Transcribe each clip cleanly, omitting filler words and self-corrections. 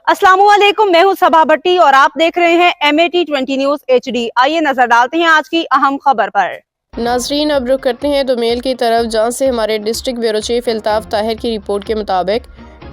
अस्सलामुअलैकुम, मैं हूं सबा भट्टी और आप देख रहे हैं MAT20 न्यूज HD। आइए नजर डालते हैं आज की अहम खबर पर। नाजरीन, अब रुख करते हैं दोमेल की तरफ, जहां से हमारे district bureau chief Altaf Tahir की रिपोर्ट के मुताबिक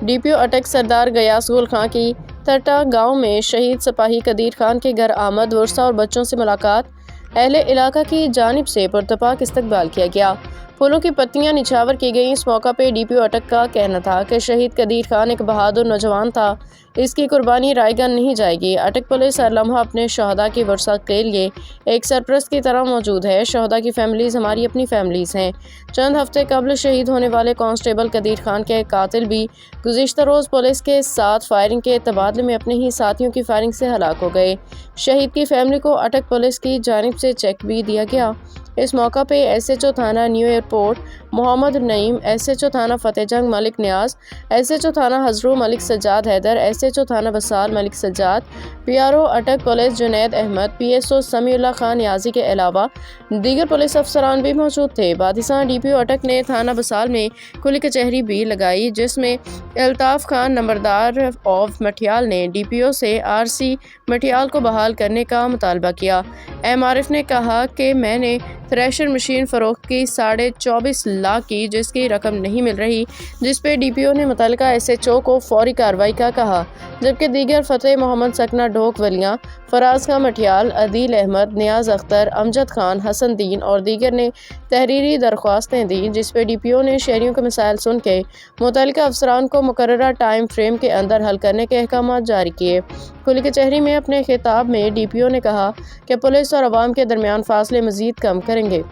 DPO अटक सरदार गयास गुल खां की तटा गांव में शहीद सिपाही कदीर खान के घर आमद, वर्षा और बच्चों से मुलाकात, अहले इलाका की जानिब से पुरतपाक इस्तकबाल किया गया। फूलों की पत्तियां निछावर की गईं। इस मौका पे DPO अटक का कहना था कि शहीद कदीर खान एक बहादुर नौजवान था, इसकी कुर्बानी रायगा नहीं जाएगी। अटक पुलिस हर लम्हा अपने शहदा की वर्सा के लिए एक सरपरस्त की तरह मौजूद है। शहदा की फैमिलीज़ हमारी अपनी फैमिलीज़ हैं। चंद हफ्ते कबल शहीद होने वाले कांस्टेबल कदीर खान के कातिल भी गुज़िश्ता रोज़ पुलिस के साथ फायरिंग के तबादले में अपने ही साथियों की फायरिंग से हलाक हो गए। शहीद की फैमिली को अटक पुलिस की जानिब से चेक भी दिया गया। इस मौका पे SHO थाना new airport Mohammad Naeem, SHO थाना फतेह जंग मलिक न्याज, SHO थाना हजरू मलिक सज्जाद हैदर, SHO थाना बसाल मलिक सज्जाद, PRO अटक पुलिस जुनैद अहमद, PSO समीउल्लाह खान न्याजी के अलावा दीगर पुलिस अफसरान भी मौजूद थे। बादिसां DPO अटक ने थाना बसाल में खुली कचहरी भी लगाई, जिसमें अल्ताफ खान नंबरदार ऑफ मटियाल ने DPO से RC मटियाल को बहाल करने का मुतालबा किया। MRF ने कहा कि मैंने थ्रेशर मशीन फरोख्त की 24.5 लाख की, जिसकी रकम नहीं मिल रही, जिस पे DPO ने मुतल्लिका SHO को फौरी कार्रवाई का कहा। जबकि दीगर फतेह मोहम्मद सकना ढोक वलियाँ, फराज खां मटियाल, अदील अहमद, नियाज अख्तर, अमजद खान, हसन दीन और दीगर ने तहरीरी दरख्वास्तें दी, जिस पे DPO ने शहरियों के मसाइल सुन के मुतल्लिका अफसरान को मुकर्ररा टाइम फ्रेम के अंदर हल करने के अहकाम जारी किए। खुली कचहरी में अपने खिताब में DPO ने कहा कि पुलिस और अवाम के दरमियान फासले मजीद कम करेंगे।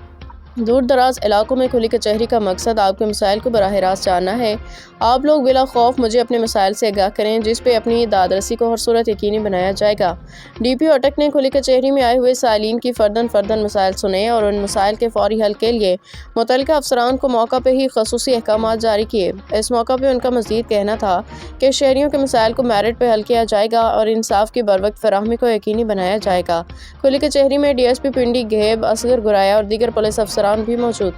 दूर दराज इलाकों में खुली कचहरी का मकसद आपके मसाइल को बराह रास्त जानना है। आप लोग बिला खौफ मुझे अपने मसाइल से आगाह करें, जिस पे अपनी दादरसी को हर सूरत यकीनी बनाया जाएगा। DPO अटक ने खुली कचहरी में आए हुए सालीन की फर्दन मसाइल सुने और उन मसाइल के फौरी हल के लिए मुतल्लिका अफसरान को मौका पे ही खसूसी अहकाम जारी किए। इस मौका पे उनका मजीद कहना था कि शहरियों के मसाइल को मेरिट पे हल किया जाएगा और इंसाफ की बरवक्त फराहमी को यकीनी बनाया जाएगा। खुली कचहरी में DSP पिंडी घेब, असगर गुराया और दीगर पुलिस अफसरान भी मौजूद।